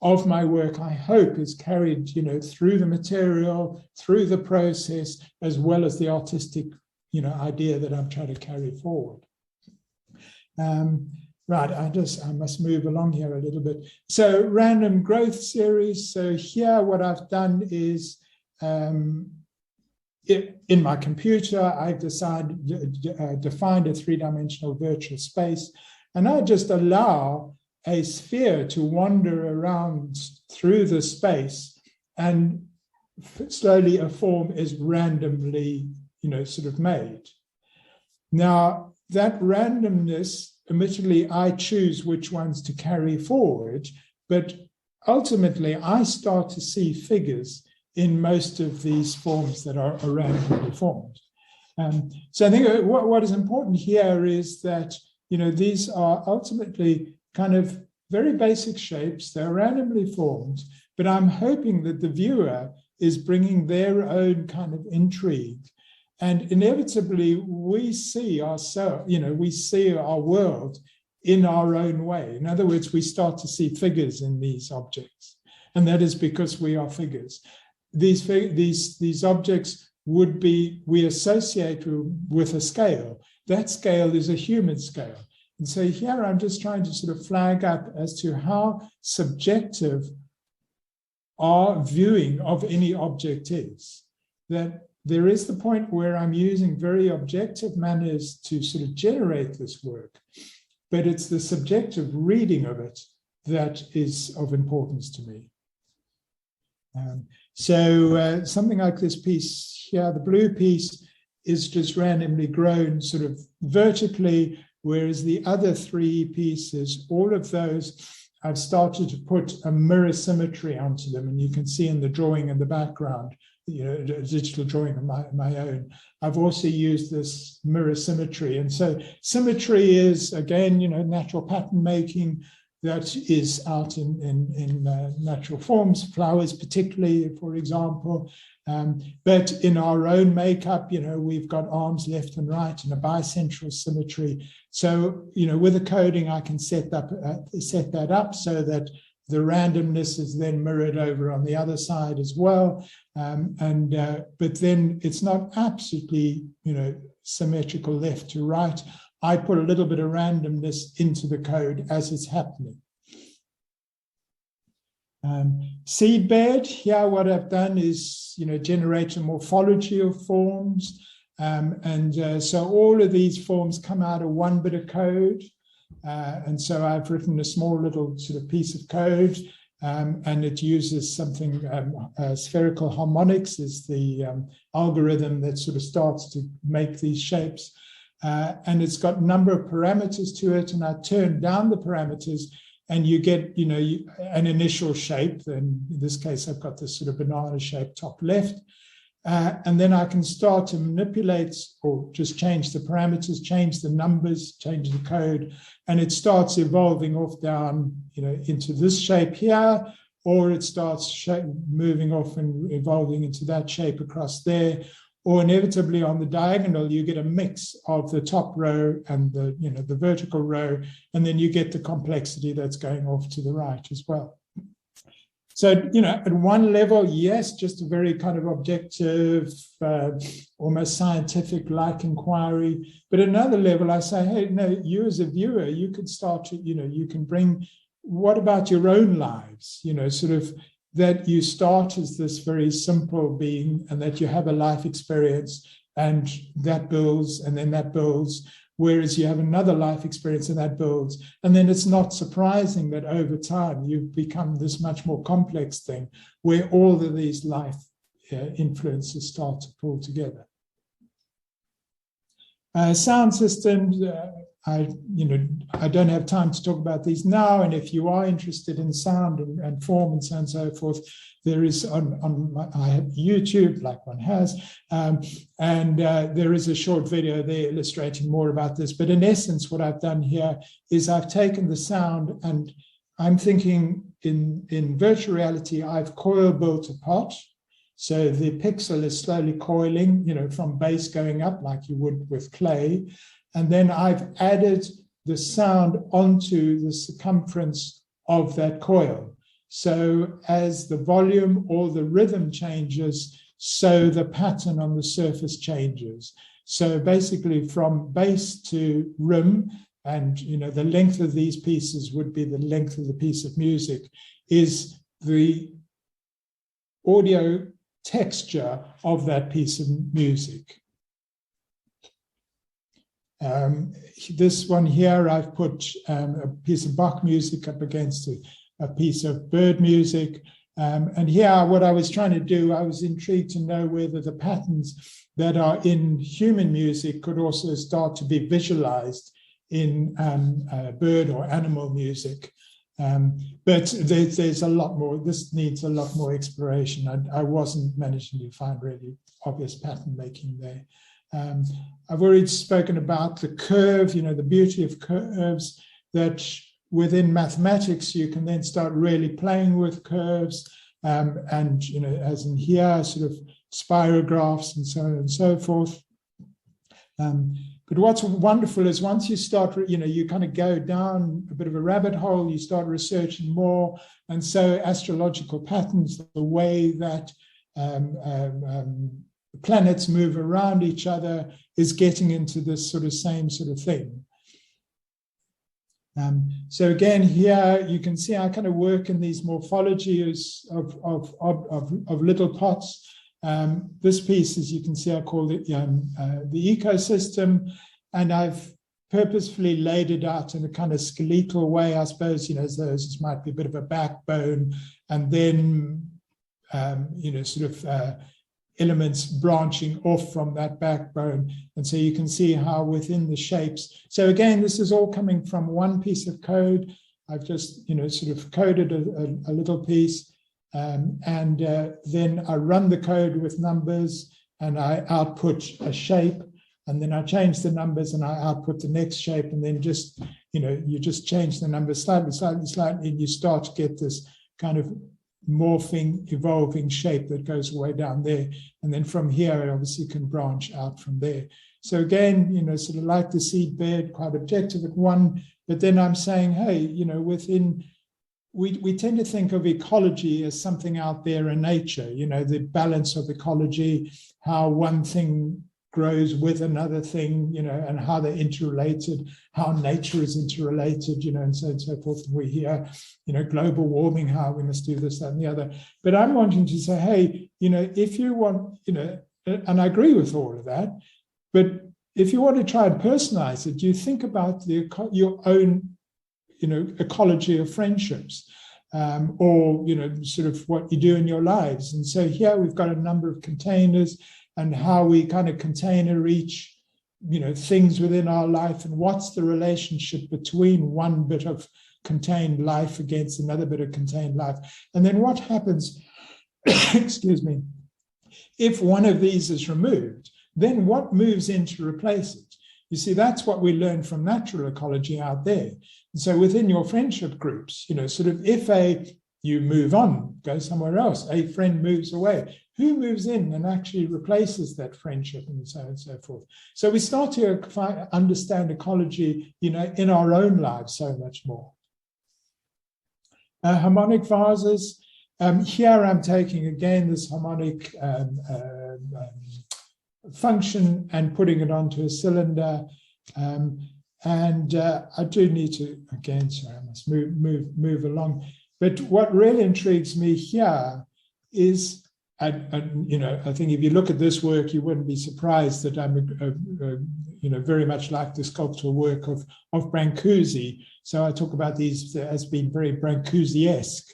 of my work, I hope, is carried, you know, through the material, through the process, as well as the artistic, you know, idea that I'm trying to carry forward. Right, I must move along here a little bit. So random growth series. So here what I've done is in my computer, I've defined a three-dimensional virtual space, and I just allow a sphere to wander around through the space, and slowly a form is randomly, you know, sort of made. Now, that randomness, admittedly, I choose which ones to carry forward, but ultimately I start to see figures in most of these forms that are randomly formed. So I think what is important here is that, you know, these are ultimately kind of very basic shapes. They're randomly formed, but I'm hoping that the viewer is bringing their own kind of intrigue. And inevitably, we see ourselves, you know, we see our world in our own way. In other words, we start to see figures in these objects. And that is because we are figures. These objects would be, we associate with a scale. That scale is a human scale. And so here I'm just trying to sort of flag up as to how subjective our viewing of any object is. That there is the point where I'm using very objective manners to sort of generate this work, but it's the subjective reading of it that is of importance to me. So something like this piece here, the blue piece, is just randomly grown sort of vertically, whereas the other three pieces, all of those, I've started to put a mirror symmetry onto them. And you can see in the drawing in the background, you know, a digital drawing of my own. I've also used this mirror symmetry. And so symmetry is, again, you know, natural pattern making that is out in natural forms, flowers particularly, for example. But in our own makeup, you know, we've got arms left and right and a bicentral symmetry. So, you know, with the coding, I can set that up so that the randomness is then mirrored over on the other side as well. But then it's not absolutely, you know, symmetrical left to right. I put a little bit of randomness into the code as it's happening. Seedbed, here what I've done is, you know, generate a morphology of forms. So all of these forms come out of one bit of code. And so I've written a small little sort of piece of code and it uses something, spherical harmonics is the algorithm that sort of starts to make these shapes. And it's got a number of parameters to it, and I turn down the parameters and you get, an initial shape. And in this case, I've got this sort of banana shape top left. And then I can start to manipulate or just change the parameters, change the numbers, change the code, and it starts evolving off down, into this shape here, or it starts moving off and evolving into that shape across there, or inevitably on the diagonal, you get a mix of the top row and the vertical row, and then you get the complexity that's going off to the right as well. So, at one level, yes, just a very kind of objective, almost scientific-like inquiry. But at another level, I say, hey, no, you as a viewer, you could start to, you can bring, what about your own lives? Sort of that you start as this very simple being and that you have a life experience and that builds and then that builds. Whereas you have another life experience and that builds. And then it's not surprising that over time you've become this much more complex thing where all of these life influences start to pull together. Sound systems, I don't have time to talk about these now. And if you are interested in sound and form and so on and so forth, there is I have YouTube, like one has, and there is a short video there illustrating more about this. But in essence, what I've done here is I've taken the sound and I'm thinking in virtual reality, I've coil built a pot. So the pixel is slowly coiling, from base going up like you would with clay. And then I've added the sound onto the circumference of that coil. So as the volume or the rhythm changes, so the pattern on the surface changes. So basically from base to rim, and the length of these pieces would be the length of the piece of music, is the audio texture of that piece of music. This one here, I've put a piece of Bach music up against a piece of bird music. And here, what I was trying to do, I was intrigued to know whether the patterns that are in human music could also start to be visualized in bird or animal music. But there's a lot more, this needs a lot more exploration. I wasn't managing to find really obvious pattern making there. I've already spoken about the curve, the beauty of curves, that within mathematics, you can then start really playing with curves and, as in here, sort of spirographs and so on and so forth. But what's wonderful is once you start, you kind of go down a bit of a rabbit hole, you start researching more. And so astrological patterns, the way that planets move around each other is getting into this same sort of thing. So again, here you can see I kind of work in these morphologies of little pots. This piece, as you can see, I call it the ecosystem, and I've purposefully laid it out in a kind of skeletal way, I suppose, as though this might be a bit of a backbone, and then, elements branching off from that backbone. And so you can see how within the shapes. So again, this is all coming from one piece of code. I've just, coded a little piece. And then I run the code with numbers and I output a shape, and then I change the numbers and I output the next shape, and then just, you just change the numbers slightly, and you start to get this kind of morphing, evolving shape that goes way down there. And then from here, it obviously can branch out from there. So again, sort of like the seed bed, quite objective at one, but then I'm saying, hey, within, we tend to think of ecology as something out there in nature, the balance of ecology, how one thing grows with another thing, and how they're interrelated, how nature is interrelated, and so on and so forth. And we hear, global warming, how we must do this, that, and the other. But I'm wanting to say, hey, if you want, and I agree with all of that, but if you want to try and personalize it, you think about your own, ecology of friendships. or, sort of what you do in your lives. And so here we've got a number of containers and how we kind of container each, things within our life, and what's the relationship between one bit of contained life against another bit of contained life. And then what happens, excuse me, if one of these is removed, then what moves in to replace it? You see, that's what we learn from natural ecology out there. And so within your friendship groups, sort of if you move on, go somewhere else, a friend moves away, who moves in and actually replaces that friendship, and so on and so forth. So we start to understand ecology, in our own lives so much more. Harmonic vases. Here I'm taking again this harmonic function and putting it onto a cylinder. I do need to, again, sorry, I must move along. But what really intrigues me here is, I think if you look at this work, you wouldn't be surprised that I'm, very much like the sculptural work of Brancusi. So I talk about these as being very Brancusi-esque.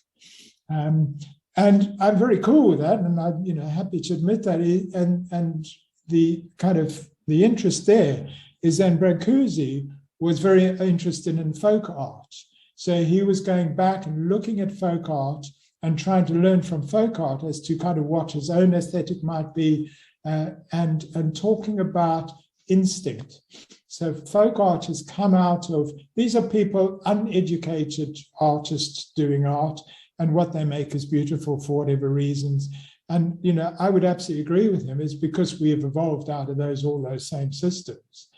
And I'm very cool with that, and I'm, happy to admit that. And the kind of the interest there is then Brancusi was very interested in folk art. So he was going back and looking at folk art and trying to learn from folk art as to kind of what his own aesthetic might be, and talking about instinct. So folk art has come out of, these are people, uneducated artists doing art, and what they make is beautiful for whatever reasons. And, I would absolutely agree with him. It's because we have evolved out of all those same systems.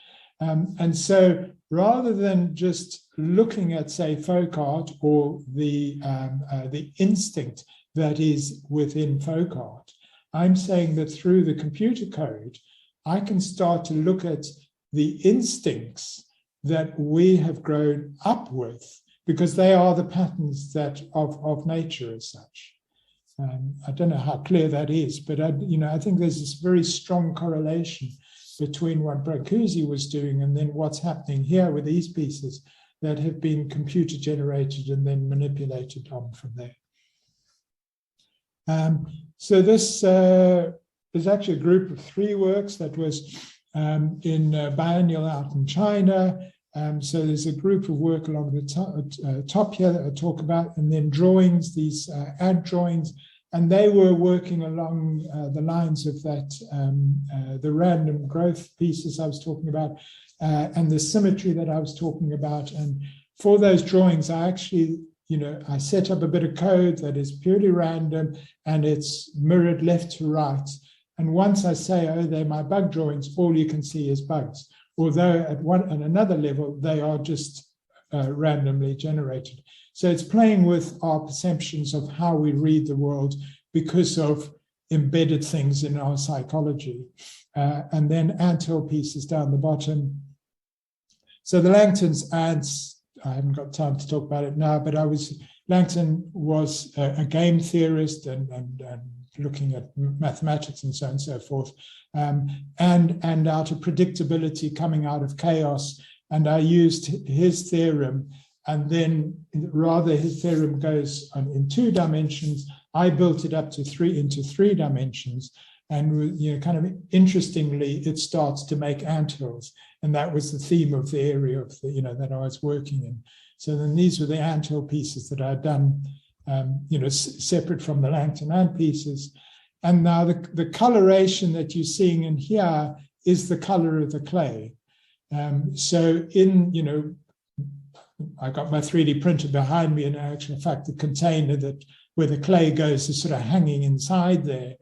And so rather than just looking at, say, folk art or the instinct that is within folk art, I'm saying that through the computer code, I can start to look at the instincts that we have grown up with, because they are the patterns that of nature as such. I don't know how clear that is, but I think there's this very strong correlation between what Brancusi was doing and then what's happening here with these pieces that have been computer generated and then manipulated on from there. So this is actually a group of 3 works that was in biennial out in China. So there's a group of work along the top here that I talk about, and then drawings, these ant drawings, and they were working along the lines of that, the random growth pieces I was talking about, and the symmetry that I was talking about. And for those drawings, I actually, I set up a bit of code that is purely random, and it's mirrored left to right. And once I say, oh, they're my bug drawings, all you can see is bugs. Although at another level, they are just randomly generated. So it's playing with our perceptions of how we read the world because of embedded things in our psychology. And then anthill pieces down the bottom. So the Langton's ants, I haven't got time to talk about it now, but Langton was a game theorist and looking at mathematics and so on and so forth, and out of predictability coming out of chaos. And I used his theorem, and then rather his theorem goes in 2 dimensions. I built it up to into 3 dimensions. And kind of interestingly, it starts to make anthills. And that was the theme of the area of that I was working in. So then these were the anthill pieces that I'd done, separate from the Langton ant pieces. And now the coloration that you're seeing in here is the color of the clay. So I got my 3D printer behind me, and in actual fact, the container where the clay goes is sort of hanging inside there.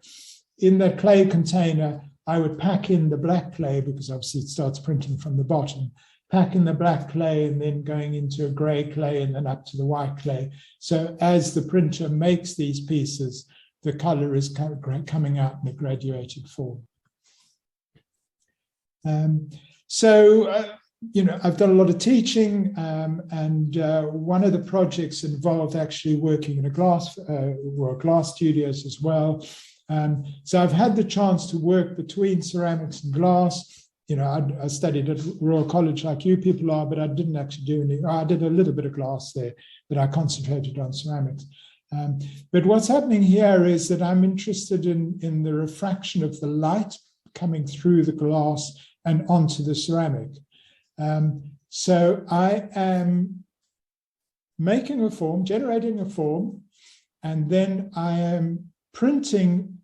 In that clay container, I would pack in the black clay, because obviously it starts printing from the bottom, pack in the black clay and then going into a gray clay and then up to the white clay. So as the printer makes these pieces, the color is coming out in a graduated form. I've done a lot of teaching, and one of the projects involved actually working in glass studios as well. So I've had the chance to work between ceramics and glass. I studied at Royal College like you people are, but I didn't actually do any. I did a little bit of glass there, but I concentrated on ceramics. But what's happening here is that I'm interested in the refraction of the light coming through the glass and onto the ceramic. So I am making a form, generating a form, and then I am printing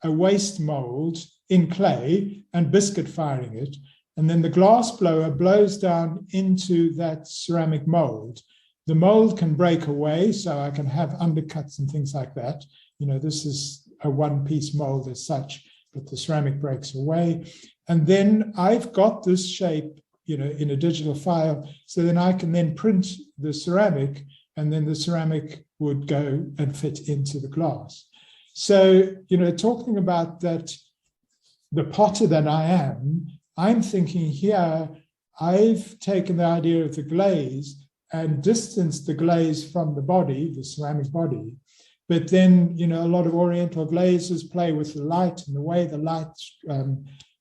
a waste mold in clay and biscuit firing it. And then the glass blower blows down into that ceramic mold. The mold can break away, so I can have undercuts and things like that. You know, this is a one-piece mold as such, but the ceramic breaks away. And then I've got this shape, you know, in a digital file, so then I can then print the ceramic, and then the ceramic would go and fit into the glass. So, you know, talking about that, the potter that I am, I'm thinking here, I've taken the idea of the glaze and distanced the glaze from the body, the ceramic body. But then, you know, a lot of Oriental glazes play with the light and the way the light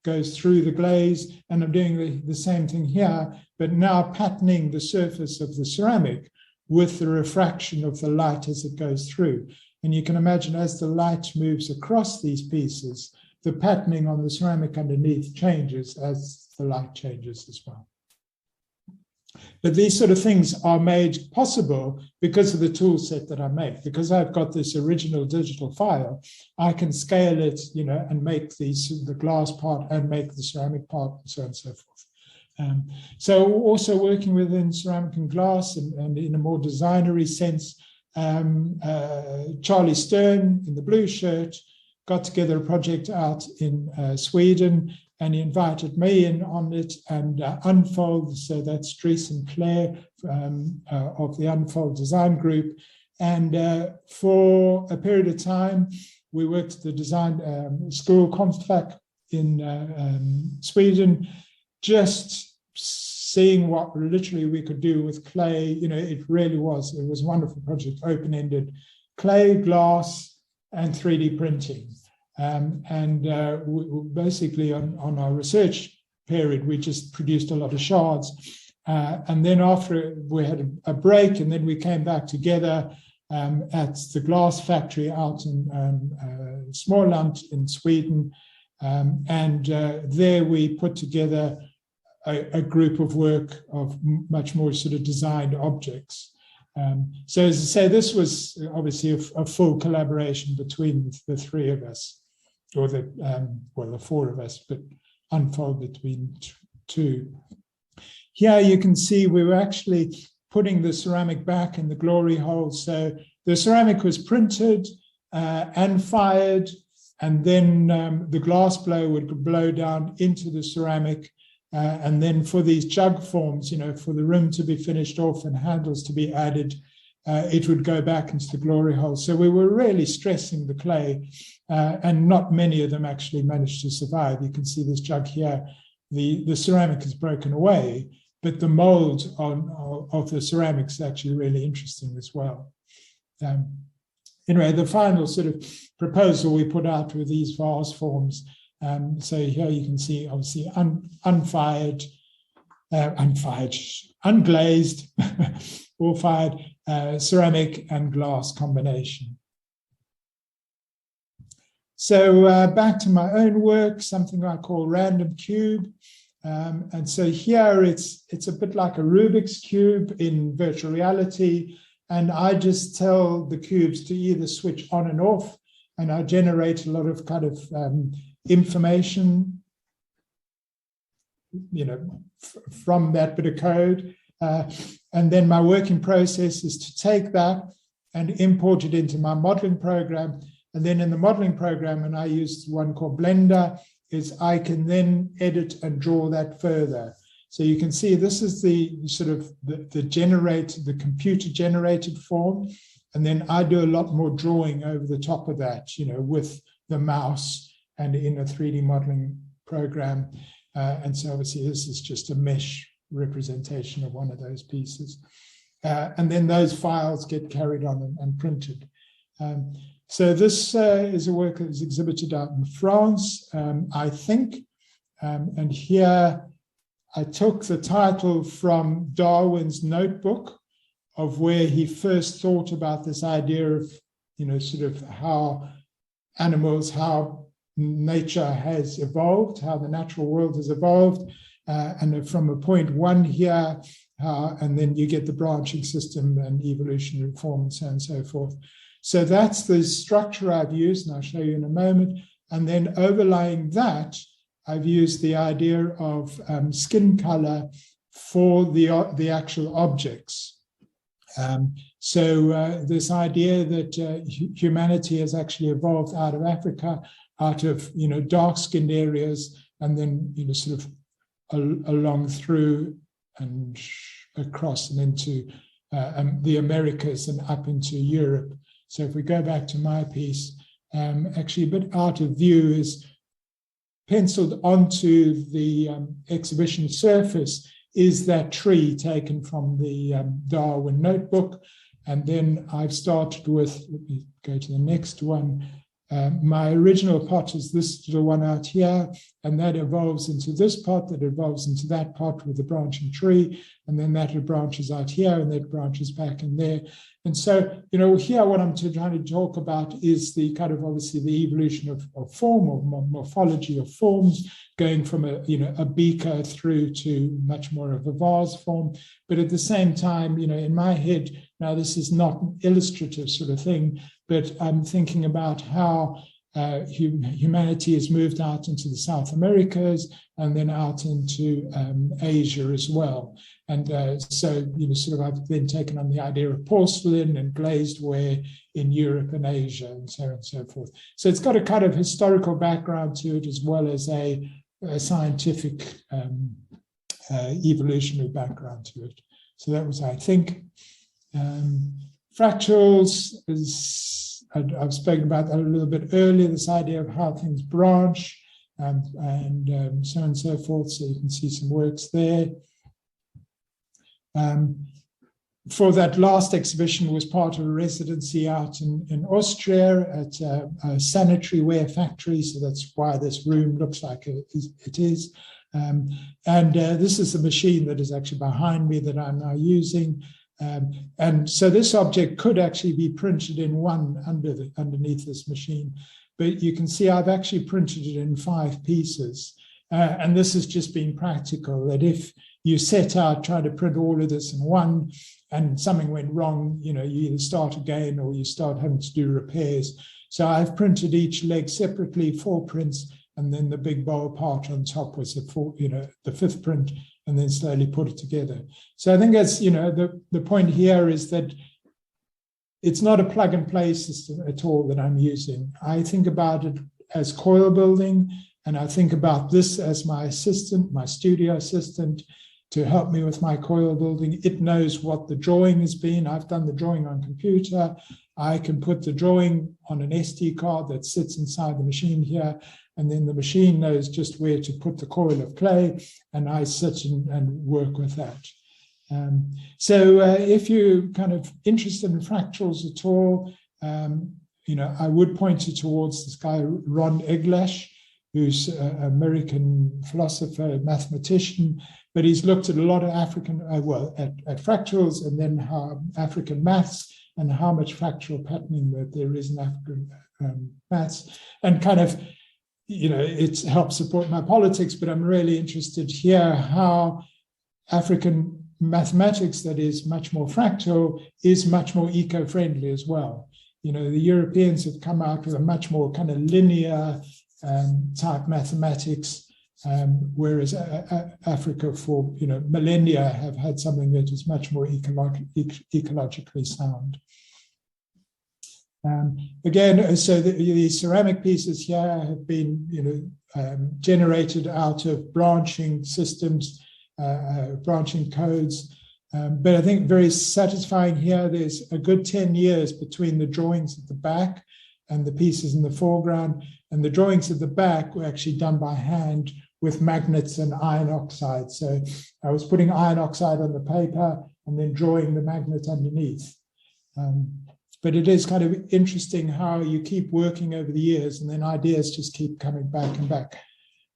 goes through the glaze. And I'm doing the same thing here, but now patterning the surface of the ceramic with the refraction of the light as it goes through. And you can imagine as the light moves across these pieces, the patterning on the ceramic underneath changes as the light changes as well. But these sort of things are made possible because of the tool set that I make. Because I've got this original digital file, I can scale it, you know, and make the glass part and make the ceramic part and so on and so forth. So also working within ceramic and glass and in a more designery sense, Charlie Stern in the blue shirt got together a project out in Sweden, and he invited me in on it, and Unfold, so that's Dries and Claire of the Unfold Design Group. And for a period of time, we worked at the design school, Konstfack in Sweden, just seeing what literally we could do with clay. You know, it was a wonderful project, open-ended, clay, glass, and 3D printing. We basically on our research period, we just produced a lot of shards. And then after we had a break, and then we came back together at the glass factory out in Småland in Sweden. There we put together a group of work of much more sort of designed objects. So as I say, this was obviously a full collaboration between the three of us, or the four of us, but Unfold between two. Here you can see we were actually putting the ceramic back in the glory hole. So the ceramic was printed and fired, and then the glass blower would blow down into the ceramic. And then for these jug forms, you know, for the rim to be finished off and handles to be added, it would go back into the glory hole. So we were really stressing the clay, and not many of them actually managed to survive. You can see this jug here, the ceramic is broken away, but the mold of the ceramic is actually really interesting as well. Anyway, the final sort of proposal we put out with these vase forms. So here you can see, obviously, unfired, unglazed, or fired ceramic and glass combination. So back to my own work, something I call random cube. And so here it's a bit like a Rubik's Cube in virtual reality. And I just tell the cubes to either switch on and off, and I generate a lot of kind of information, you know, from that bit of code. And then my working process is to take that and import it into my modeling program. And then in the modeling program, and I use one called Blender, is I can then edit and draw that further. So you can see this is the sort of the computer generated form. And then I do a lot more drawing over the top of that, you know, with the mouse and in a 3D modeling program. And so obviously this is just a mesh representation of one of those pieces. And then those files get carried on and printed. So this is a work that is exhibited out in France, I think. And here I took the title from Darwin's notebook of where he first thought about this idea of, sort of how animals, how nature has evolved, how the natural world has evolved, and from a point one here, and then you get the branching system and evolutionary form and so on and so forth. So that's the structure I've used, and I'll show you in a moment. And then overlying that, I've used the idea of skin color for the actual objects. So this idea that humanity has actually evolved out of Africa, out of dark-skinned areas, and then sort of along through and across and into the Americas and up into Europe. So if we go back to my piece, actually a bit out of view is penciled onto the exhibition surface is that tree taken from the Darwin notebook. And then I've started with, let me go to the next one. My original pot is this little one out here, and that evolves into this pot, that evolves into that pot with the branching tree, and then that branches out here, and that branches back in there. And so, here what I'm trying to talk about is the kind of obviously the evolution of form, or morphology of forms, going from a beaker through to much more of a vase form. But at the same time, in my head, now this is not an illustrative sort of thing, but I'm thinking about how humanity has moved out into the South Americas and then out into Asia as well. And so, sort of I've then taken on the idea of porcelain and glazed ware in Europe and Asia and so on and so forth. So it's got a kind of historical background to it as well as a scientific evolutionary background to it. So that was, I think, fractals is, I've spoken about that a little bit earlier, this idea of how things branch and so on and so forth. So you can see some works there. For that last exhibition was part of a residency out in Austria at a sanitary ware factory. So that's why this room looks like it is. And this is the machine that is actually behind me that I'm now using. And so this object could actually be printed in one underneath this machine, but you can see I've actually printed it in 5 pieces. And this has just been practical, that if you set out trying to print all of this in one and something went wrong, you either start again or you start having to do repairs. So I've printed each leg separately, 4 prints, and then the big bowl part on top was the 5th print, and then slowly put it together. So I think that's, the point here is that it's not a plug and play system at all that I'm using. I think about it as coil building, and I think about this as my assistant, my studio assistant, to help me with my coil building. It knows what the drawing has been. I've done the drawing on computer. I can put the drawing on an SD card that sits inside the machine here, and then the machine knows just where to put the coil of clay, and I sit and work with that. So if you're kind of interested in fractals at all, I would point you towards this guy, Ron Eglash, who's an American philosopher, mathematician, but he's looked at a lot of African, at fractals, and then how African maths and how much fractal patterning that there is in African maths, and kind of, it helps support my politics, but I'm really interested here how African mathematics that is much more fractal is much more eco-friendly as well. The Europeans have come out with a much more kind of linear type mathematics, whereas Africa for millennia have had something that is much more ecologically sound. Again, so the ceramic pieces here have been generated out of branching systems, branching codes. But I think very satisfying here, there's a good 10 years between the drawings at the back and the pieces in the foreground. And the drawings at the back were actually done by hand with magnets and iron oxide. So I was putting iron oxide on the paper and then drawing the magnet underneath. But it is kind of interesting how you keep working over the years and then ideas just keep coming back and back.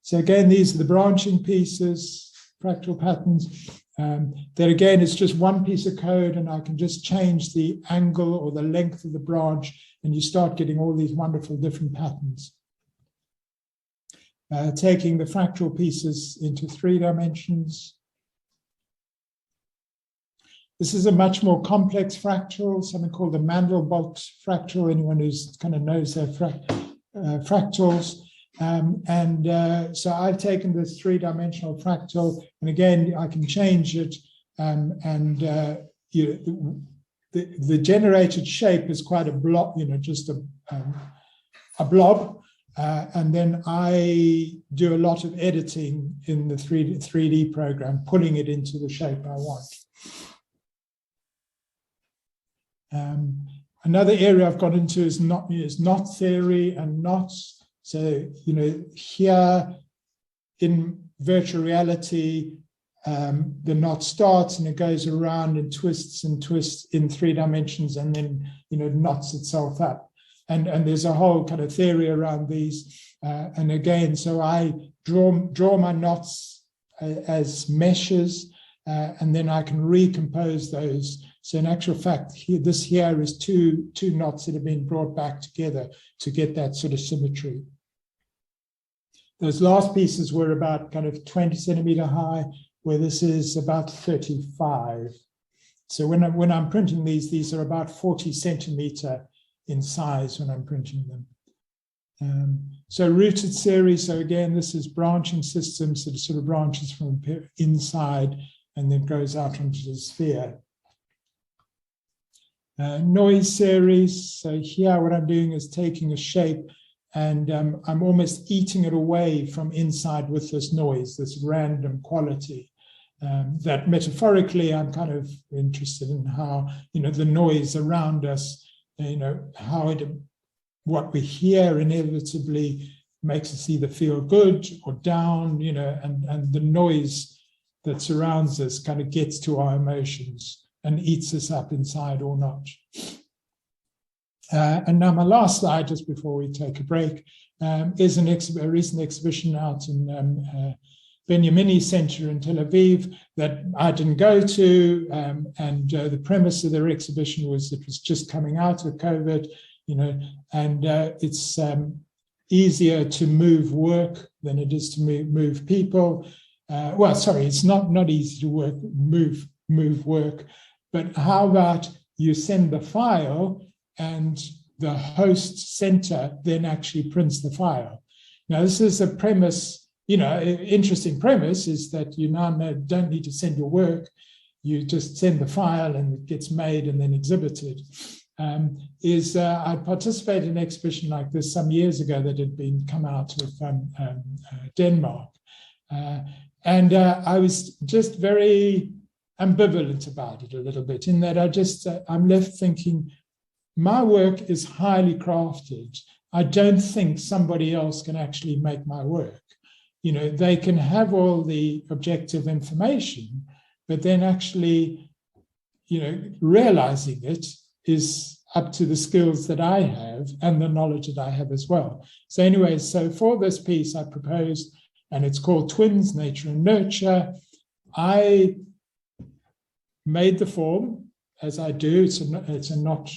So again, these are the branching pieces, fractal patterns. That again, it's just one piece of code, and I can just change the angle or the length of the branch, and you start getting all these wonderful different patterns. Taking the fractal pieces into 3 dimensions. This is a much more complex fractal, something called the Mandelbrot fractal. Anyone who's kind of knows their fractals. So I've taken this 3-dimensional fractal, and again, I can change it. The generated shape is quite a blob, just a blob. And then I do a lot of editing in the 3D program, putting it into the shape I want. Another area I've got into is knot theory and knots. So, here in virtual reality, the knot starts and it goes around and twists in 3 dimensions, and then, knots itself up. And there's a whole kind of theory around these. And again, so I draw my knots as meshes, and then I can recompose those. So in actual fact, this here is two knots that have been brought back together to get that sort of symmetry. Those last pieces were about kind of 20 centimeter high, where this is about 35. So when I'm printing these are about 40 centimeter in size when I'm printing them. So rooted series, so again, this is branching systems that sort of branches from inside and then goes out onto the sphere. Noise series, so here what I'm doing is taking a shape and I'm almost eating it away from inside with this noise, this random quality. That metaphorically I'm kind of interested in how, the noise around us, how what we hear inevitably makes us either feel good or down, and the noise that surrounds us kind of gets to our emotions and eats us up inside or not. And now my last slide, just before we take a break, is a recent exhibition out in Benjamini Center in Tel Aviv that I didn't go to, and the premise of their exhibition was it was just coming out of COVID, and it's easier to move work than it is to move people. It's not easy to move work, but how about you send the file and the host center then actually prints the file. Now, this is a premise, interesting premise is that you now don't need to send your work. You just send the file and it gets made and then exhibited. I participated in an exhibition like this some years ago that had been come out of Denmark. And I was just very ambivalent about it a little bit, in that I'm left thinking, my work is highly crafted. I don't think somebody else can actually make my work. They can have all the objective information, but then actually, realizing it is up to the skills that I have and the knowledge that I have as well. So anyway, so for this piece I proposed, and it's called Twins, Nature and Nurture. I made the form, as I do. It's a knot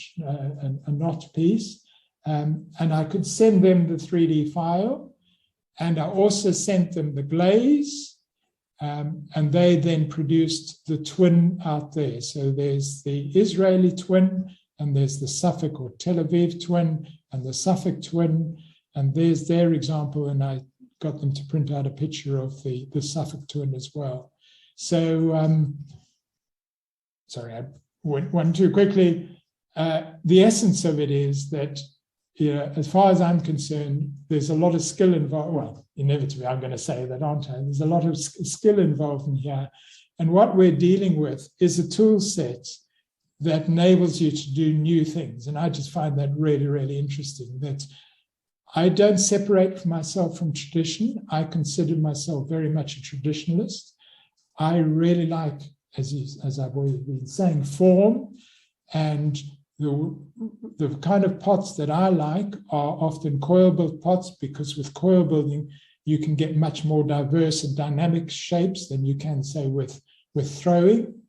piece, and I could send them the 3D file, and I also sent them the glaze, and they then produced the twin out there. So there's the Israeli twin, and there's the Suffolk or Tel Aviv twin, and the Suffolk twin, and there's their example, and I got them to print out a picture of the Suffolk twin as well. So, sorry, I went too quickly. The essence of it is that, as far as I'm concerned, there's a lot of skill involved. Well, inevitably, I'm going to say that, aren't I? There's a lot of skill involved in here. And what we're dealing with is a tool set that enables you to do new things. And I just find that really, really interesting, that I don't separate myself from tradition. I consider myself very much a traditionalist. I really like, as I've always been saying, form, and the kind of pots that I like are often coil built pots, because with coil building, you can get much more diverse and dynamic shapes than you can, say, with with throwing.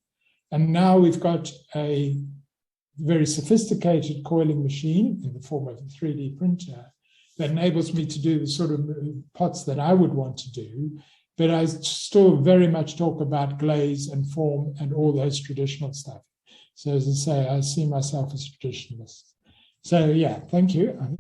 And now we've got a very sophisticated coiling machine in the form of a 3D printer that enables me to do the sort of pots that I would want to do. But I still very much talk about glaze and form and all those traditional stuff. So as I say, I see myself as a traditionalist. So yeah, thank you.